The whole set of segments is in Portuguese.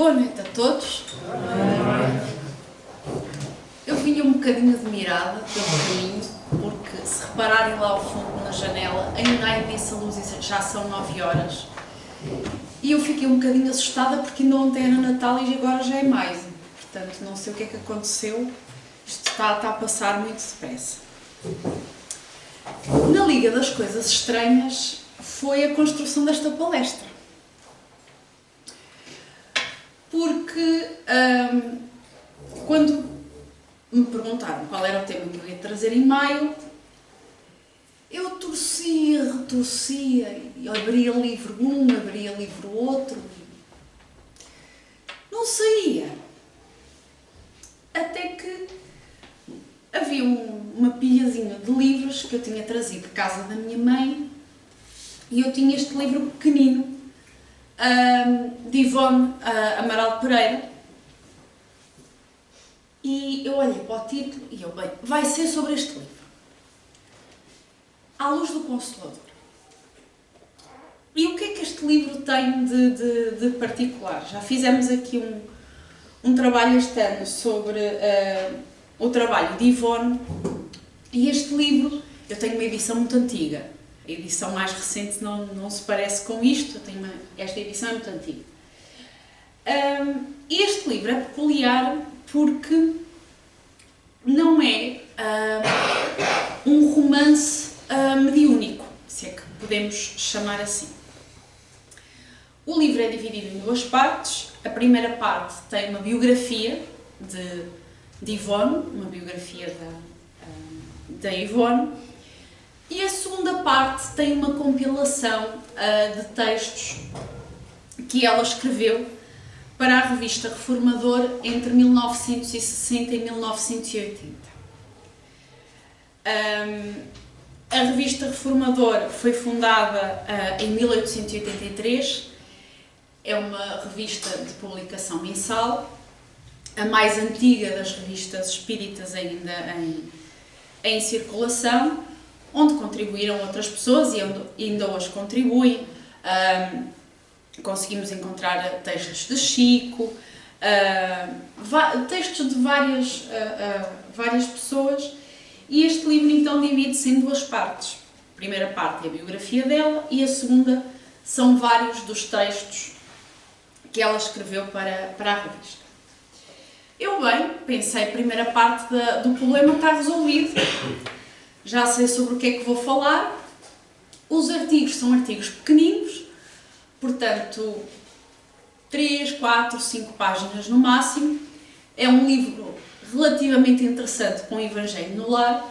Boa noite a todos. Eu vinha um bocadinho admirada pelo caminho, porque se repararem lá ao fundo na janela, ainda há imensa luz e já são 9 horas. E eu fiquei um bocadinho assustada porque ainda ontem era Natal e agora já é mais. Portanto, não sei o que é que aconteceu. Isto está a passar muito depressa. Na Liga das Coisas Estranhas foi a construção desta palestra. Porque quando me perguntaram qual era o tema que eu ia trazer em maio, eu torcia, retorcia, e abria livro um, abria livro outro, não saía. Até que havia uma pilhazinha de livros que eu tinha trazido de casa da minha mãe e eu tinha este livro pequenino, de Ivone Amaral Pereira, e eu olhei para o título e eu, bem, vai ser sobre este livro. À Luz do Consolador. E o que é que este livro tem de particular? Já fizemos aqui um trabalho este ano sobre o trabalho de Ivone, e este livro, eu tenho uma edição muito antiga. A edição mais recente não se parece com isto, esta edição é muito antiga. Este livro é peculiar porque não é um romance mediúnico, se é que podemos chamar assim. O livro é dividido em duas partes. A primeira parte tem uma biografia de Ivone, uma biografia da Ivone, e a segunda parte tem uma compilação de textos que ela escreveu para a revista Reformador entre 1960 e 1980. A revista Reformador foi fundada em 1883, é uma revista de publicação mensal, a mais antiga das revistas espíritas ainda em circulação, onde contribuíram outras pessoas e ainda hoje contribuem. Conseguimos encontrar textos de Chico, textos de várias pessoas, e este livro então divide-se em duas partes. A primeira parte é a biografia dela e a segunda são vários dos textos que ela escreveu para a revista. Eu pensei, a primeira parte do problema está resolvido, já sei sobre o que é que vou falar. Os artigos são artigos pequeninos, portanto 3, 4, 5 páginas no máximo. É um livro relativamente interessante com o Evangelho no lar,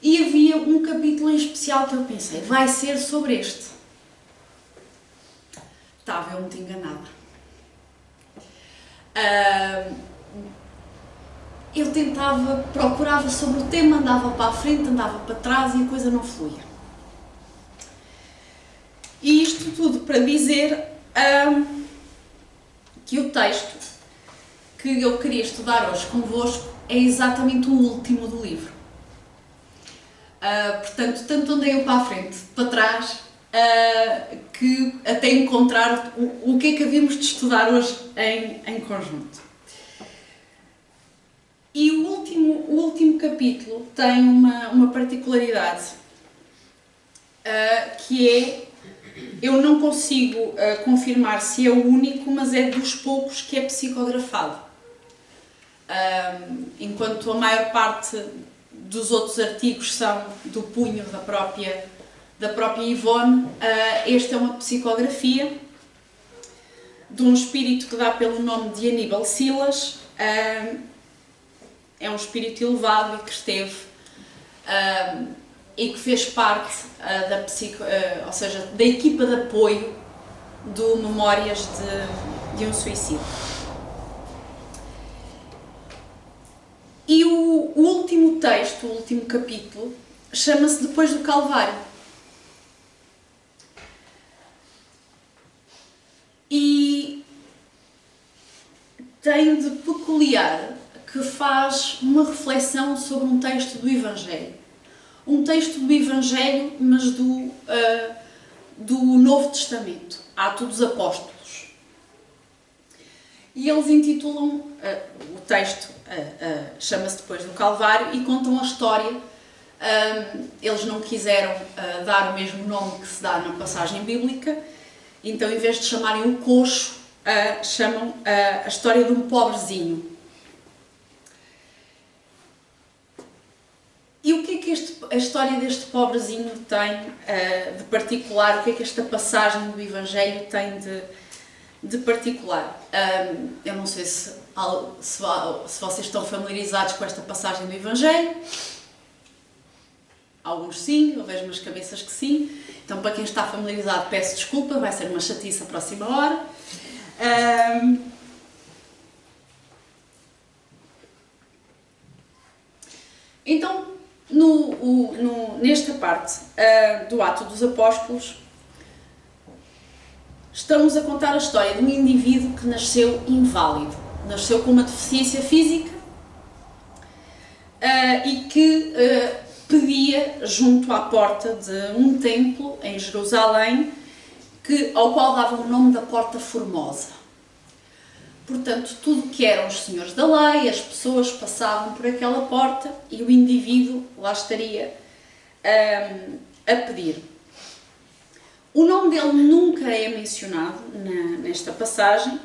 e havia um capítulo em especial que eu pensei, vai ser sobre este. Estava eu muito enganada. Eu procurava sobre o tema, andava para a frente, andava para trás e a coisa não fluía. E isto tudo para dizer que o texto que eu queria estudar hoje convosco é exatamente o último do livro. Portanto, tanto andei eu para a frente, para trás, que até encontrar o que é que havíamos de estudar hoje em conjunto. E o último capítulo tem uma particularidade, que é, eu não consigo confirmar se é o único, mas é dos poucos que é psicografado. Enquanto a maior parte dos outros artigos são do punho da própria Ivone, esta é uma psicografia de um espírito que dá pelo nome de Aníbal Silas. É um espírito elevado e que esteve e que fez parte ou seja, da equipa de apoio do Memórias de um Suicídio. E o último texto, o último capítulo, chama-se Depois do Calvário. E tem de peculiar que faz uma reflexão sobre um texto do Evangelho. Um texto do Evangelho, mas do Novo Testamento, Atos dos Apóstolos. E eles intitulam, o texto chama-se depois do Calvário, e contam a história. Eles não quiseram dar o mesmo nome que se dá na passagem bíblica, então em vez de chamarem o coxo, chamam a história de um pobrezinho. E o que é que a história deste pobrezinho tem de particular? O que é que esta passagem do Evangelho tem de particular? Eu não sei se vocês estão familiarizados com esta passagem do Evangelho. Alguns sim, eu vejo umas cabeças que sim. Então, para quem está familiarizado, peço desculpa, vai ser uma chatice a próxima hora. Então, nesta parte do Ato dos Apóstolos, estamos a contar a história de um indivíduo que nasceu inválido, nasceu com uma deficiência física e que pedia junto à porta de um templo em Jerusalém, ao qual dava o nome da Porta Formosa. Portanto, tudo que eram os senhores da lei, as pessoas passavam por aquela porta e o indivíduo lá estaria a pedir. O nome dele nunca é mencionado nesta passagem.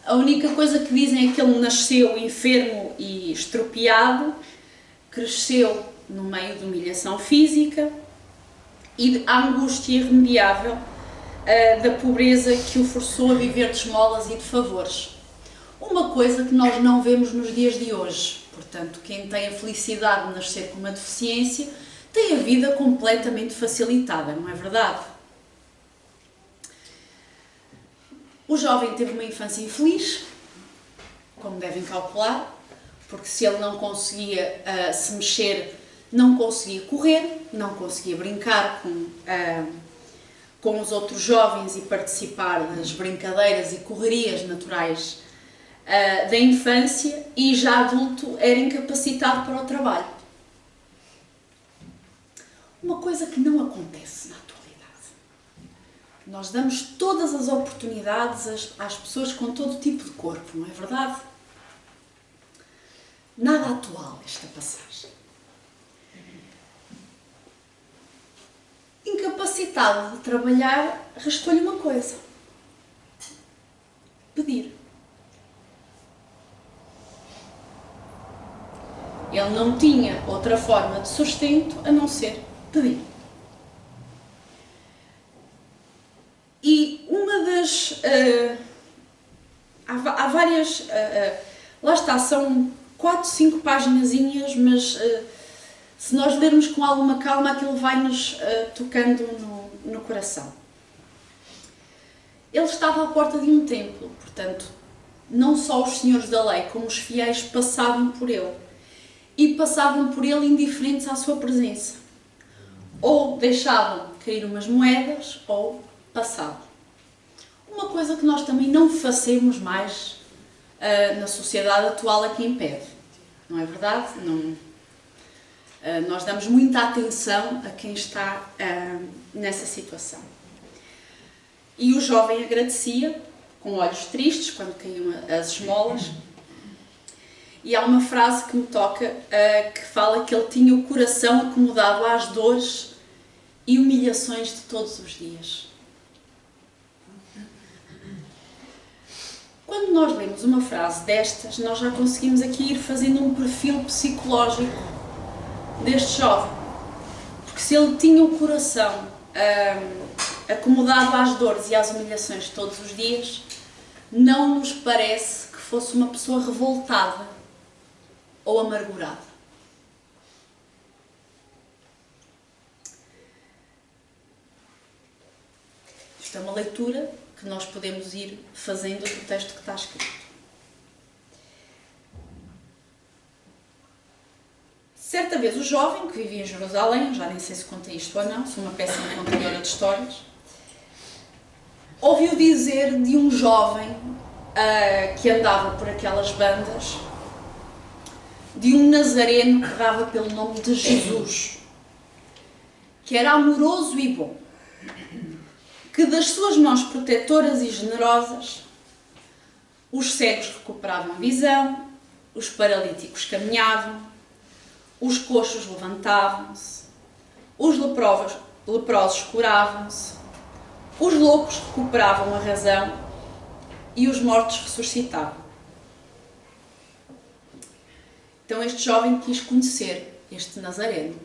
A única coisa que dizem é que ele nasceu enfermo e estropiado, cresceu no meio de humilhação física e de angústia irremediável da pobreza que o forçou a viver de esmolas e de favores. Uma coisa que nós não vemos nos dias de hoje. Portanto, quem tem a felicidade de nascer com uma deficiência tem a vida completamente facilitada, não é verdade? O jovem teve uma infância infeliz, como devem calcular, porque se ele não conseguia se mexer, não conseguia correr, não conseguia brincar com os outros jovens e participar das brincadeiras e correrias naturais da infância, e já adulto era incapacitado para o trabalho. Uma coisa que não acontece na atualidade. Nós damos todas as oportunidades às pessoas com todo tipo de corpo, não é verdade? Nada atual esta passagem. Incapacitado de trabalhar, restou-lhe uma coisa: pedir. Ele não tinha outra forma de sustento a não ser pedir. E uma das... há várias... lá está, são 4, 5 paginazinhas, mas se nós lermos com alguma calma, aquilo vai-nos tocando no coração. Ele estava à porta de um templo, portanto, não só os senhores da lei, como os fiéis passavam por ele. E passavam por ele indiferentes à sua presença. Ou deixavam cair umas moedas, ou passavam. Uma coisa que nós também não fazemos mais na sociedade atual aqui em Pede. Não é verdade? Não, nós damos muita atenção a quem está nessa situação. E o jovem agradecia, com olhos tristes, quando caíam as esmolas. E há uma frase que me toca, que fala que ele tinha o coração acomodado às dores e humilhações de todos os dias. Quando nós lemos uma frase destas, nós já conseguimos aqui ir fazendo um perfil psicológico deste jovem. Porque se ele tinha o coração acomodado às dores e às humilhações de todos os dias, não nos parece que fosse uma pessoa revoltada ou amargurada. Isto é uma leitura que nós podemos ir fazendo do texto que está escrito. Certa vez o jovem, que vivia em Jerusalém, já nem sei se conta isto ou não, sou uma péssima contadora de histórias, ouviu dizer de um jovem que andava por aquelas bandas, de um nazareno que dava pelo nome de Jesus, que era amoroso e bom, que das suas mãos protetoras e generosas Os cegos recuperavam a visão, os paralíticos caminhavam, os coxos levantavam-se, os leprosos curavam-se, os loucos recuperavam a razão e os mortos ressuscitavam. Então este jovem quis conhecer este Nazareno,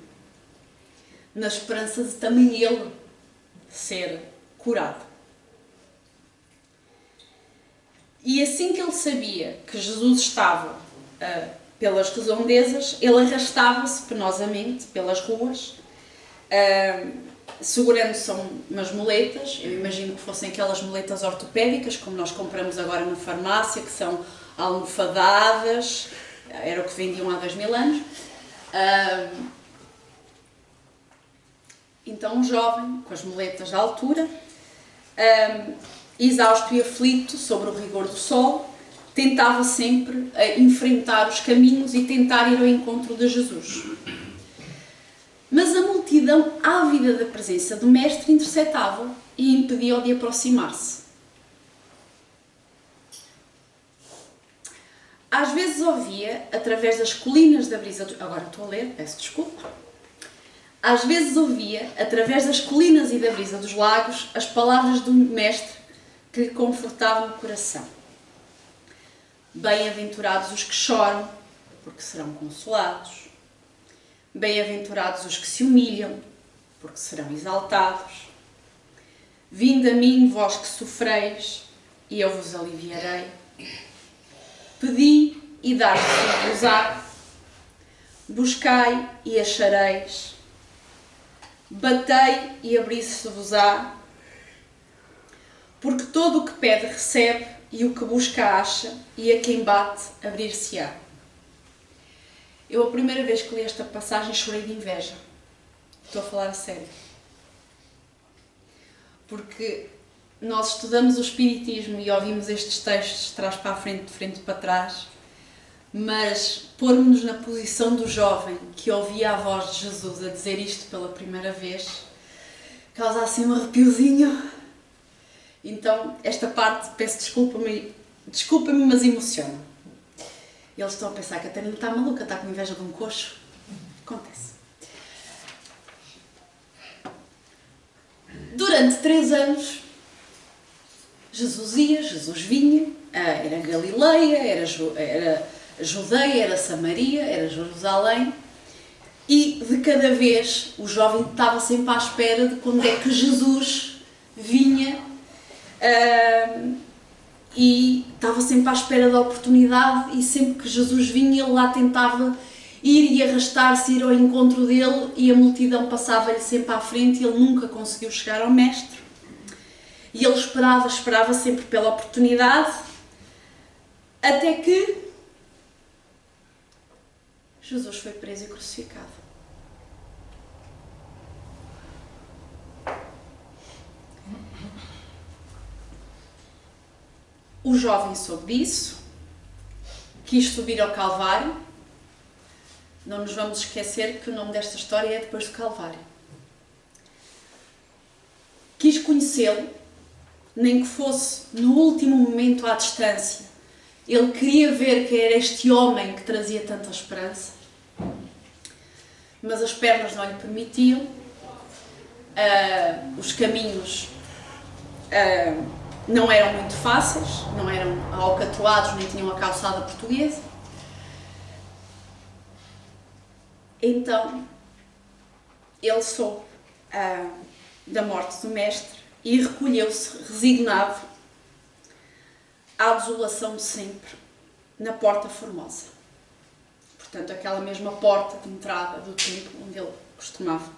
na esperança de também ele ser curado. E assim que ele sabia que Jesus estava pelas redondezas, ele arrastava-se penosamente pelas ruas, segurando-se umas muletas. Eu imagino que fossem aquelas muletas ortopédicas, como nós compramos agora na farmácia, que são almofadadas, era o que vendiam há 2000 anos. Então um jovem, com as muletas à altura, exausto e aflito sobre o rigor do sol, tentava sempre enfrentar os caminhos e tentar ir ao encontro de Jesus. Mas a multidão, ávida da presença do Mestre, interceptava e impedia-o de aproximar-se. Às vezes ouvia, através das colinas da brisa dos... Agora estou a ler, peço desculpa. Às vezes ouvia, através das colinas e da brisa dos lagos, as palavras do Mestre que lhe confortavam o coração. Bem-aventurados os que choram, porque serão consolados. Bem-aventurados os que se humilham, porque serão exaltados. Vinde a mim, vós que sofreis, e eu vos aliviarei. Pedi e dar-vos-á. Buscai e achareis. Batei e abrir-se-vos-á. Porque todo o que pede recebe, e o que busca acha, e a quem bate abrir-se-á. Eu, a primeira vez que li esta passagem, chorei de inveja. Estou a falar a sério. Porque nós estudamos o Espiritismo e ouvimos estes textos de trás para a frente, de frente para trás, mas pôr-nos na posição do jovem que ouvia a voz de Jesus a dizer isto pela primeira vez, causa assim um arrepiozinho. Então, esta parte, peço desculpa-me, mas emociona. Eles estão a pensar que a Catarina está maluca, está com inveja de um coxo. Acontece. Durante 3 anos, Jesus ia, Jesus vinha, era Galileia, era Judeia, era Samaria, era Jerusalém, e de cada vez o jovem estava sempre à espera de quando é que Jesus vinha, e estava sempre à espera da oportunidade, e sempre que Jesus vinha ele lá tentava ir e arrastar-se, ir ao encontro dele, e a multidão passava-lhe sempre à frente e ele nunca conseguiu chegar ao Mestre. E ele esperava sempre pela oportunidade, até que Jesus foi preso e crucificado. O jovem soube disso, quis subir ao Calvário. Não nos vamos esquecer que o nome desta história é depois do Calvário. Quis conhecê-lo, nem que fosse no último momento à distância. Ele queria ver quem era este homem que trazia tanta esperança. Mas as pernas não lhe permitiam, os caminhos não eram muito fáceis, não eram alcatroados, nem tinham a calçada portuguesa. Então, ele soube da morte do Mestre e recolheu-se resignado à desolação de sempre na Porta Formosa. Portanto, aquela mesma porta de entrada do templo onde ele costumava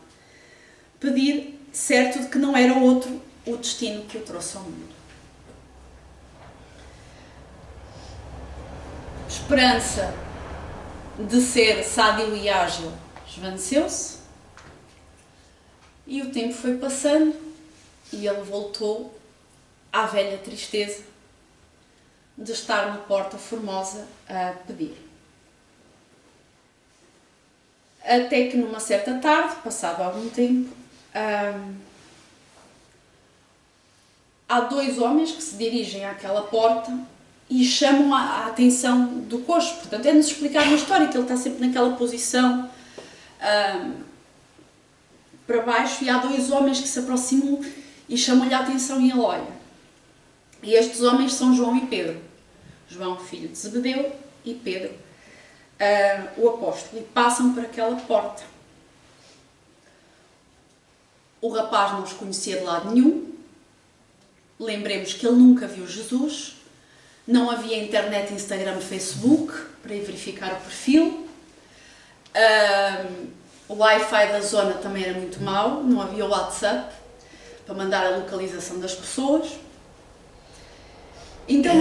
pedir, certo de que não era outro o destino que o trouxe ao mundo. Esperança de ser sádio e ágil esvaneceu-se e o tempo foi passando e ele voltou à velha tristeza de estar na Porta Formosa a pedir. Até que numa certa tarde, passado algum tempo, há 2 homens que se dirigem àquela porta e chamam a atenção do coxo. Portanto, é-nos explicar uma história, que ele está sempre naquela posição para baixo, e há dois homens que se aproximam e chamam-lhe a atenção e ele olha. E estes homens são João e Pedro. João, filho de Zebedeu, e Pedro, o apóstolo, e passam por aquela porta. O rapaz não os conhecia de lado nenhum. Lembremos que ele nunca viu Jesus. Não havia internet, Instagram, Facebook para verificar o perfil. O Wi-Fi da zona também era muito mau. Não havia WhatsApp para mandar a localização das pessoas. Então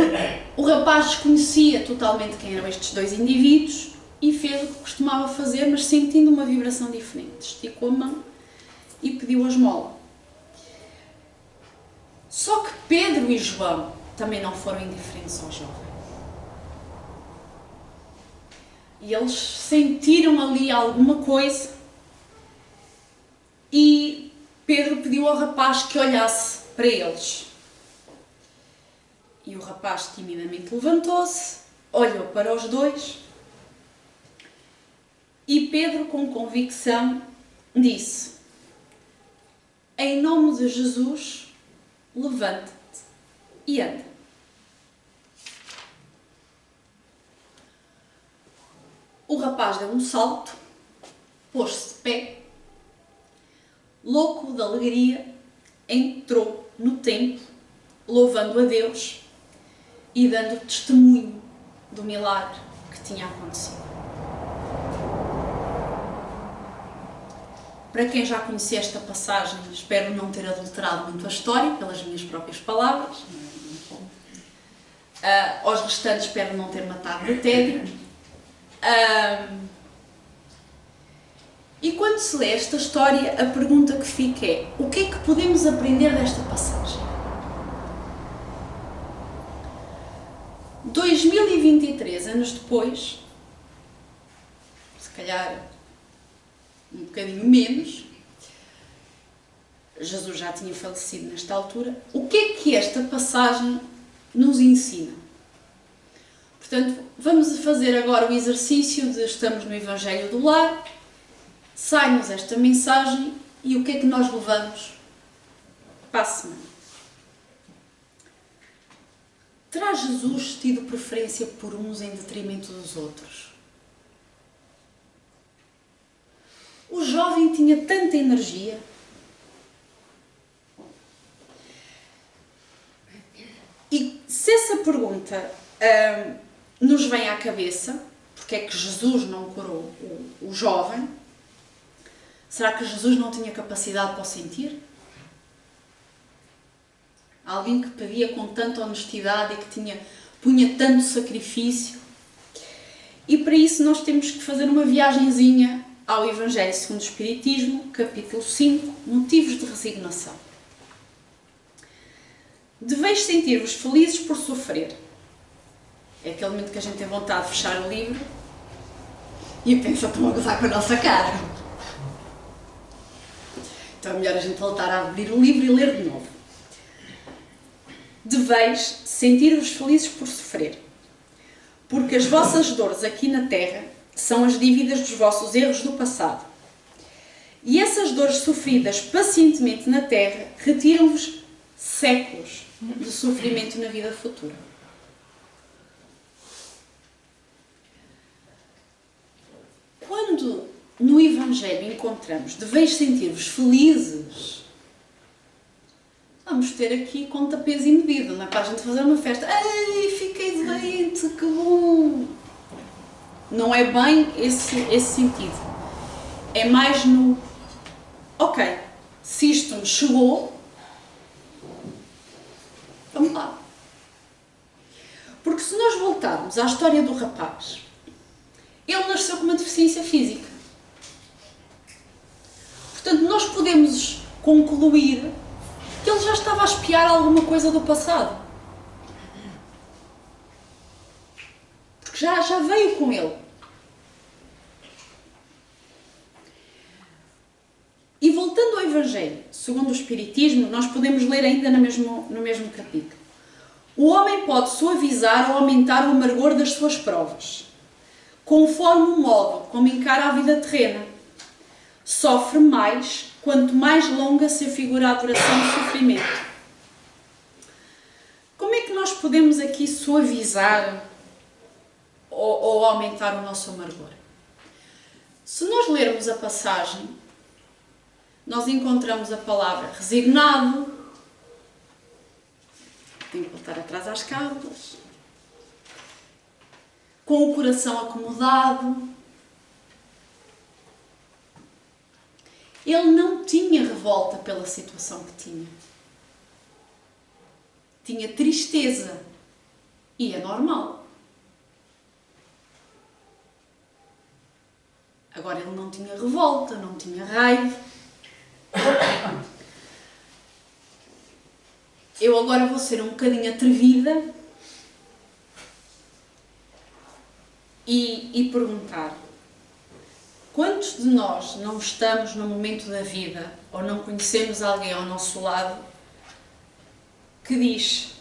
o rapaz desconhecia totalmente quem eram estes dois indivíduos e fez o que costumava fazer, mas sentindo uma vibração diferente. Esticou a mão e pediu a esmola. Só que Pedro e João também não foram indiferentes ao jovem. E eles sentiram ali alguma coisa e Pedro pediu ao rapaz que olhasse para eles. E o rapaz timidamente levantou-se, olhou para os dois e Pedro, com convicção, disse: em nome de Jesus, levanta-te e anda. O rapaz deu um salto, pôs-se de pé, louco de alegria, entrou no templo, louvando a Deus e dando testemunho do milagre que tinha acontecido. Para quem já conhecia esta passagem, espero não ter adulterado muito a história pelas minhas próprias palavras. Aos restantes, espero não ter matado de tédio. E quando se lê esta história, a pergunta que fica é: o que é que podemos aprender desta passagem? 2023 anos depois, se calhar um bocadinho menos, Jesus já tinha falecido nesta altura, o que é que esta passagem nos ensina? Portanto, vamos fazer agora o exercício de estamos no Evangelho do Lar, sai-nos esta mensagem e o que é que nós levamos para a semana? Terá Jesus tido preferência por uns em detrimento dos outros? O jovem tinha tanta energia. E se essa pergunta nos vem à cabeça, porque é que Jesus não curou o jovem, será que Jesus não tinha capacidade para o sentir? Alguém que pedia com tanta honestidade e que punha tanto sacrifício. E para isso nós temos que fazer uma viagenzinha ao Evangelho segundo o Espiritismo, capítulo 5, motivos de resignação. Deveis sentir-vos felizes por sofrer. É aquele momento que a gente tem vontade de fechar o livro e pensa: estão a gozar com a nossa cara. Então é melhor a gente voltar a abrir o livro e ler de novo. Deveis sentir-vos felizes por sofrer, porque as vossas dores aqui na terra são as dívidas dos vossos erros do passado. E essas dores sofridas pacientemente na terra retiram-vos séculos de sofrimento na vida futura. Quando no Evangelho encontramos deveis sentir-vos felizes, vamos ter aqui conta, peso e medida, não é para a gente fazer uma festa. Ei, fiquei doente, que bom! Não é bem esse sentido. É mais no: ok, se isto me chegou, vamos lá. Porque se nós voltarmos à história do rapaz, ele nasceu com uma deficiência física. Portanto, nós podemos concluir que ele já estava a espiar alguma coisa do passado. Porque já veio com ele. E voltando ao Evangelho, segundo o Espiritismo, nós podemos ler ainda no mesmo capítulo. O homem pode suavizar ou aumentar o amargor das suas provas, conforme o modo como encara a vida terrena. Sofre mais quanto mais longa se afigura a duração do sofrimento. Como é que nós podemos aqui suavizar ou aumentar o nosso amargor? Se nós lermos a passagem, nós encontramos a palavra resignado, tem que voltar atrás às cábulas, com o coração acomodado. Ele não tinha revolta pela situação que tinha. Tinha tristeza. E é normal. Agora ele não tinha revolta, não tinha raiva. Eu agora vou ser um bocadinho atrevida e perguntar: quantos de nós não estamos no momento da vida ou não conhecemos alguém ao nosso lado que diz: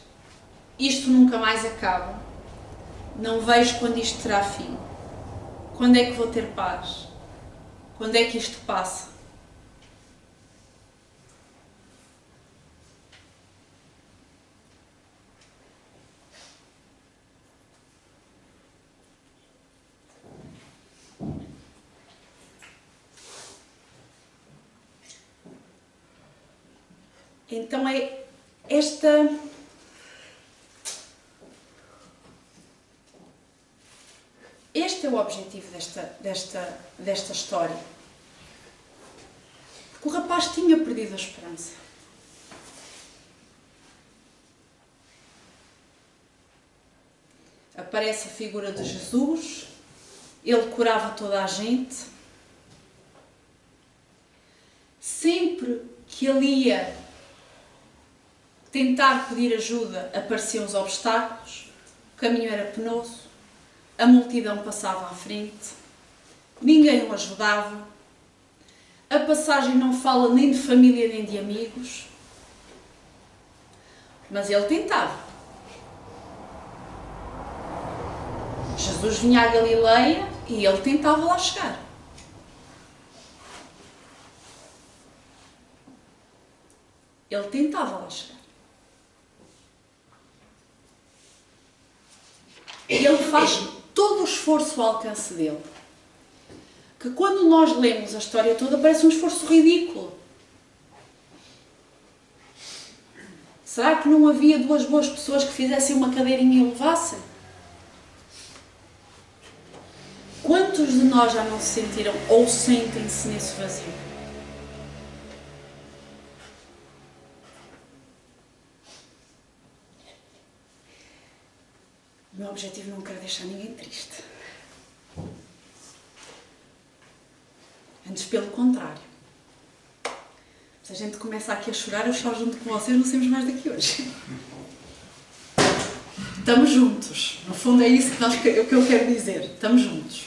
isto nunca mais acaba, não vejo quando isto terá fim, quando é que vou ter paz, quando é que isto passa? Então este é o objetivo desta história. Porque o rapaz tinha perdido a esperança. Aparece a figura de Jesus, ele curava toda a gente. Sempre que ele ia tentar pedir ajuda, apareciam os obstáculos, o caminho era penoso, a multidão passava à frente, ninguém o ajudava, a passagem não fala nem de família nem de amigos, mas ele tentava. Jesus vinha à Galileia e ele tentava lá chegar. Ele tentava lá chegar. Ele faz todo o esforço ao alcance dele. Que quando nós lemos a história toda parece um esforço ridículo. Será que não havia duas boas pessoas que fizessem uma cadeirinha e o levassem? Quantos de nós já não se sentiram ou sentem-se nesse vazio? O meu objetivo não é deixar ninguém triste. Antes, pelo contrário. Se a gente começa aqui a chorar, eu choro junto com vocês, não saímos mais daqui hoje. Estamos juntos. No fundo é isso que eu quero dizer. Estamos juntos.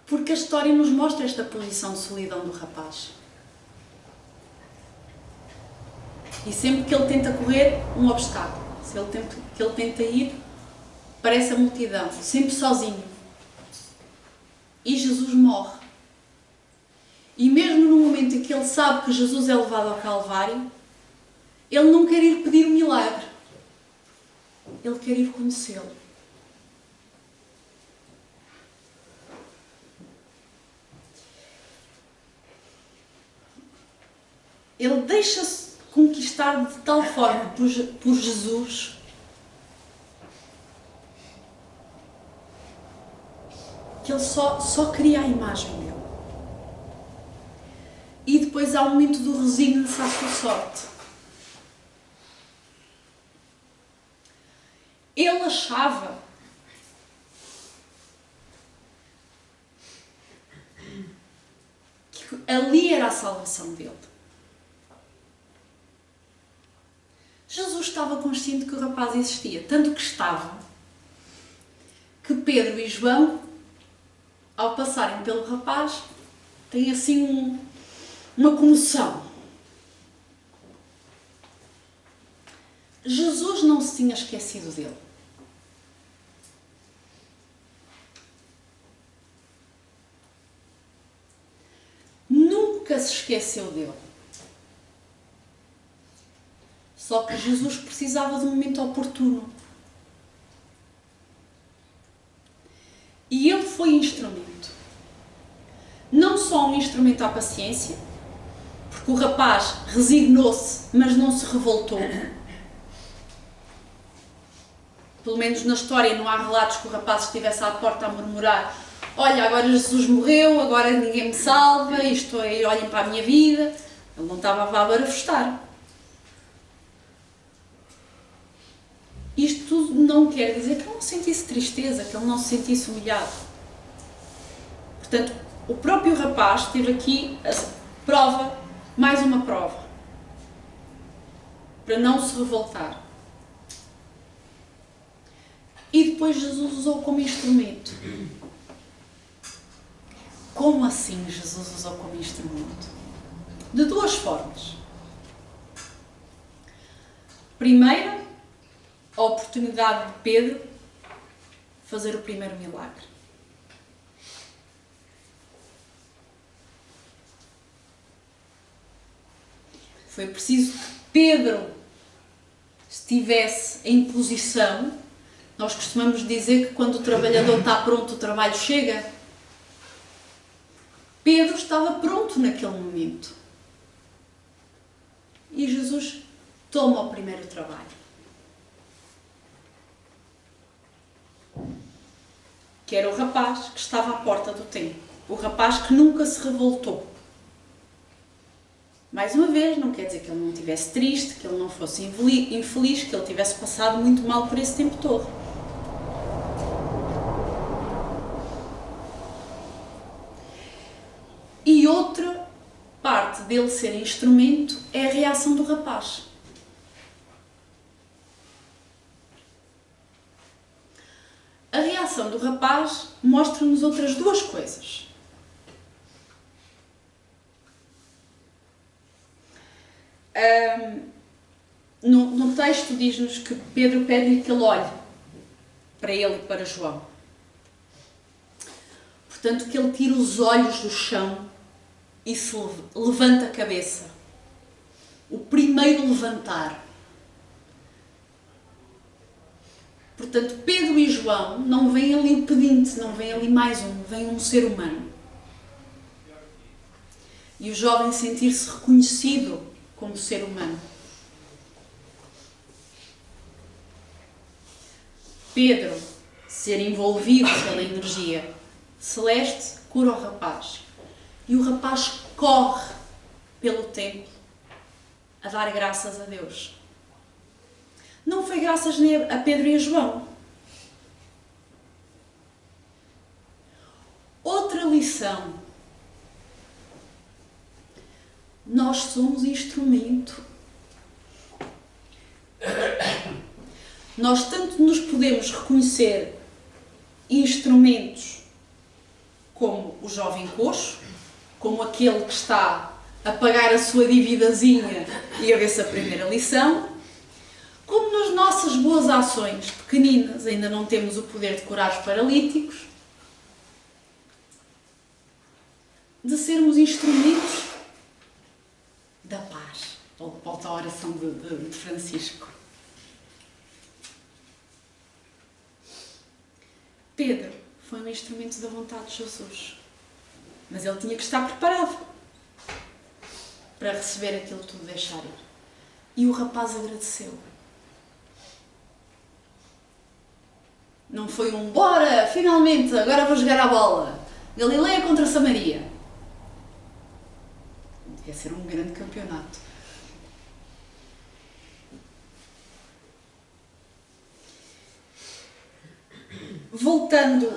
Porque a história nos mostra esta posição de solidão do rapaz. E sempre que ele tenta correr, um obstáculo. Que ele tenta ir, parece a multidão, sempre sozinho. E Jesus morre. E mesmo no momento em que ele sabe que Jesus é levado ao Calvário, ele não quer ir pedir um milagre. Ele quer ir conhecê-lo. Ele deixa-se conquistar de tal forma por Jesus que ele só cria a imagem dele. E depois há o momento do resigno-se à sua sorte. Ele achava que ali era a salvação dele. Jesus estava consciente que o rapaz existia, tanto que estava, que Pedro e João, ao passarem pelo rapaz, têm assim uma comoção. Jesus não se tinha esquecido dele. Nunca se esqueceu dele. Só que Jesus precisava de um momento oportuno. E ele foi instrumento. Não só um instrumento à paciência, porque o rapaz resignou-se, mas não se revoltou. Pelo menos na história não há relatos que o rapaz estivesse à porta a murmurar: olha, agora Jesus morreu, agora ninguém me salva, isto é, olhem para a minha vida. Ele não estava a barafustar. Isto tudo não quer dizer que ele não sentisse tristeza, que ele não se sentisse humilhado. Portanto, o próprio rapaz teve aqui a prova, mais uma prova, para não se revoltar. E depois Jesus usou como instrumento. Como assim Jesus usou como instrumento? De duas formas. Primeiro, a oportunidade de Pedro fazer o primeiro milagre. Foi preciso que Pedro estivesse em posição. Nós costumamos dizer que quando o trabalhador está pronto, o trabalho chega. Pedro estava pronto naquele momento. E Jesus toma o primeiro trabalho. Que era o rapaz que estava à porta do templo. O rapaz que nunca se revoltou. Mais uma vez, não quer dizer que ele não estivesse triste, que ele não fosse infeliz, que ele tivesse passado muito mal por esse tempo todo. E outra parte dele ser instrumento é a reação do rapaz. A reação do rapaz mostra-nos outras duas coisas. No texto diz-nos que Pedro pede-lhe que ele olhe para ele e para João. Portanto, que ele tire os olhos do chão e se levanta a cabeça. O primeiro levantar. Portanto, Pedro e João não vêm ali um pedinte, não vem ali mais um, vem um ser humano. E o jovem sentir-se reconhecido como ser humano. Pedro ser envolvido pela energia celeste cura o rapaz. E o rapaz corre pelo templo a dar graças a Deus. Não foi graças a Pedro e a João. Outra lição. Nós somos instrumento. Nós tanto nos podemos reconhecer instrumentos como o jovem coxo, como aquele que está a pagar a sua dívidazinha e a ver-se a primeira lição, como nas nossas boas ações pequeninas, ainda não temos o poder de curar os paralíticos, de sermos instrumentos da paz. Volta à oração de Francisco. Pedro foi um instrumento da vontade de Jesus, mas ele tinha que estar preparado para receber aquilo tudo, deixar ir. E o rapaz agradeceu. Não foi um bora, finalmente, agora vou jogar a bola. Galileia contra Samaria. Devia ser um grande campeonato. Voltando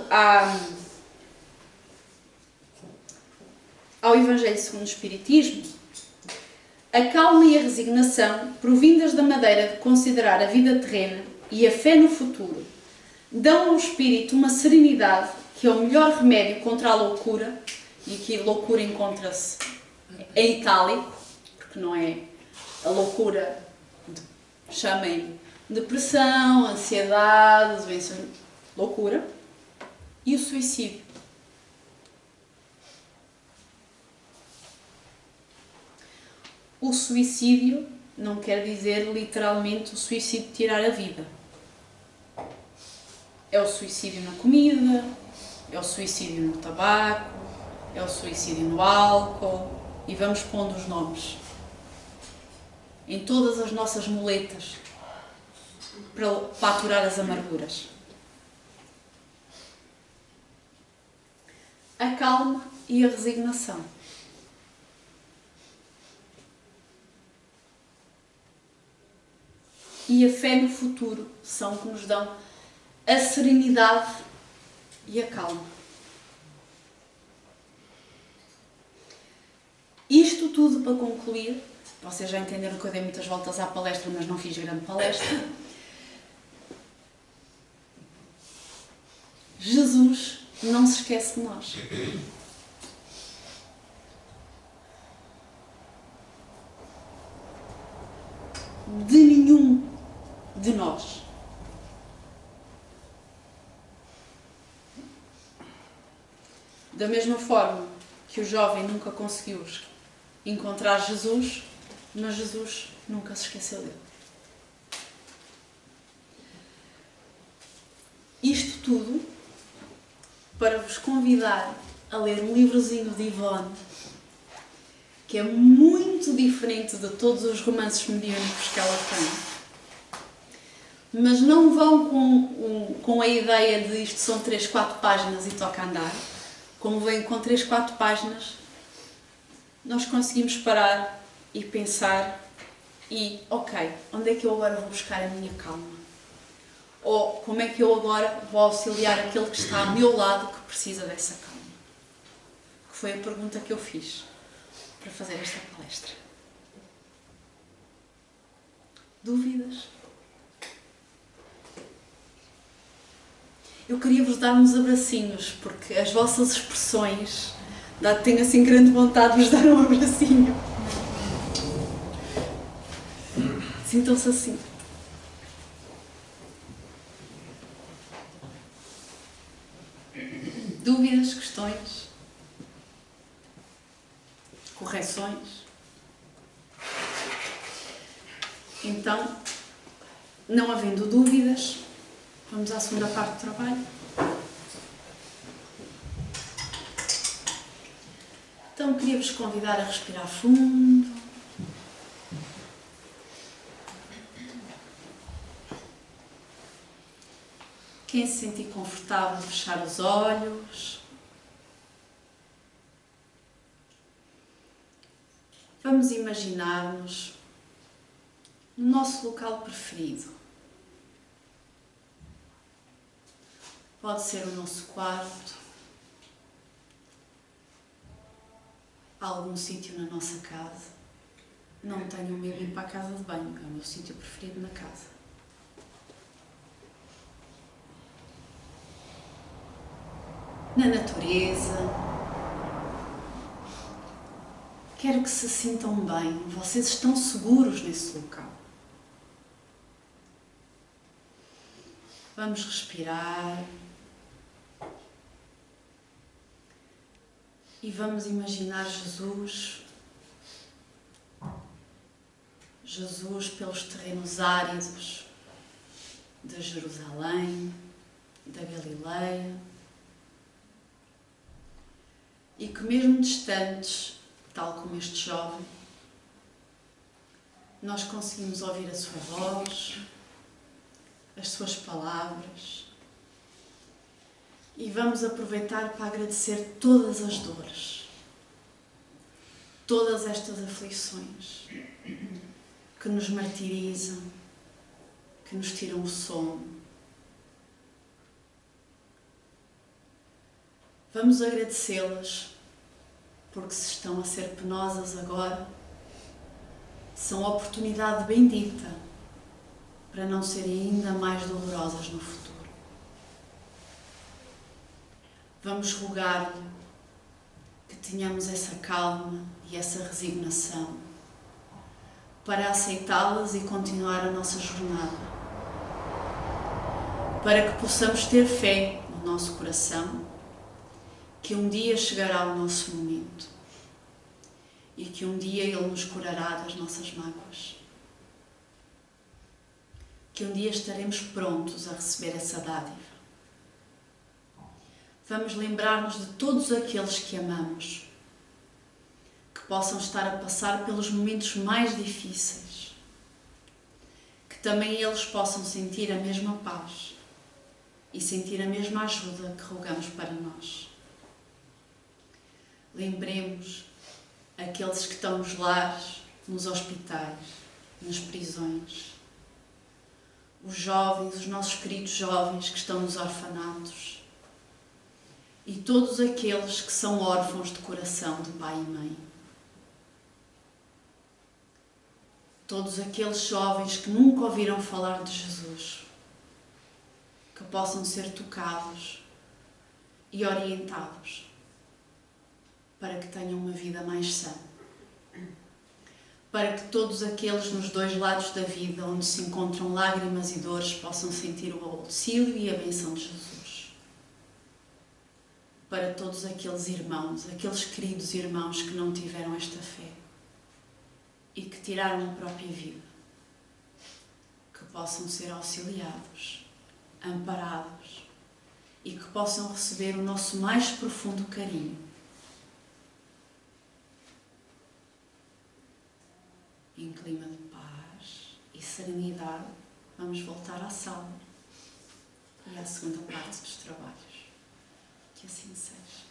ao Evangelho segundo o Espiritismo, a calma e a resignação, provindas da maneira de considerar a vida terrena e a fé no futuro, dão ao espírito uma serenidade que é o melhor remédio contra a loucura, e aqui loucura encontra-se em itálico, porque não é a loucura Chamem depressão, ansiedade, doença, loucura e o suicídio. O suicídio não quer dizer literalmente o suicídio de tirar a vida. É o suicídio na comida, é o suicídio no tabaco, é o suicídio no álcool e vamos pondo os nomes. Em todas as nossas muletas para aturar as amarguras. A calma e a resignação. E a fé no futuro são o que nos dão a serenidade e a calma. Isto tudo para concluir, vocês já entenderam que eu dei muitas voltas à palestra, mas não fiz grande palestra. Jesus não se esquece de nós. De nenhum de nós. Da mesma forma que o jovem nunca conseguiu encontrar Jesus, mas Jesus nunca se esqueceu dele. Isto tudo para vos convidar a ler um livrozinho de Ivone, que é muito diferente de todos os romances mediúnicos que ela tem. Mas não vão com a ideia de isto são 3, 4 páginas e toca a andar. Como vem com 3, 4 páginas, nós conseguimos parar e pensar e, ok, onde é que eu agora vou buscar a minha calma? Ou como é que eu agora vou auxiliar aquele que está ao meu lado que precisa dessa calma? Que foi a pergunta que eu fiz para fazer esta palestra. Dúvidas? Eu queria vos dar uns abracinhos, porque as vossas expressões tenho assim grande vontade de vos dar um abracinho. Sintam-se assim. Dúvidas, questões, correções? Então, não havendo dúvidas, vamos à segunda parte do trabalho. Então, queria-vos convidar a respirar fundo. Quem se sentir confortável, fechar os olhos. Vamos imaginar-nos no nosso local preferido. Pode ser o nosso quarto, algum sítio na nossa casa. Não tenham medo de ir para a casa de banho, é o meu sítio preferido na casa. Na natureza. Quero que se sintam bem, vocês estão seguros nesse local. Vamos respirar. E vamos imaginar Jesus pelos terrenos áridos de Jerusalém, da Galileia, e que mesmo distantes, tal como este jovem, nós conseguimos ouvir a sua voz, as suas palavras, e vamos aproveitar para agradecer todas as dores, todas estas aflições que nos martirizam, que nos tiram o sono. Vamos agradecê-las porque se estão a ser penosas agora, são oportunidade bendita para não serem ainda mais dolorosas no futuro. Vamos rogar-lhe que tenhamos essa calma e essa resignação para aceitá-las e continuar a nossa jornada, para que possamos ter fé no nosso coração, que um dia chegará o nosso momento e que um dia Ele nos curará das nossas mágoas, que um dia estaremos prontos a receber essa dádiva. Vamos lembrar-nos de todos aqueles que amamos, que possam estar a passar pelos momentos mais difíceis, que também eles possam sentir a mesma paz e sentir a mesma ajuda que rogamos para nós. Lembremos aqueles que estão nos lares, nos hospitais, nas prisões, os jovens, os nossos queridos jovens que estão nos orfanatos e todos aqueles que são órfãos de coração de pai e mãe. Todos aqueles jovens que nunca ouviram falar de Jesus, que possam ser tocados e orientados para que tenham uma vida mais sã. Para que todos aqueles nos dois lados da vida, onde se encontram lágrimas e dores, possam sentir o auxílio e a bênção de Jesus. Para todos aqueles irmãos, aqueles queridos irmãos que não tiveram esta fé e que tiraram a própria vida, que possam ser auxiliados, amparados e que possam receber o nosso mais profundo carinho. Em clima de paz e serenidade, vamos voltar à sala e à segunda parte dos trabalhos. Que assim seja.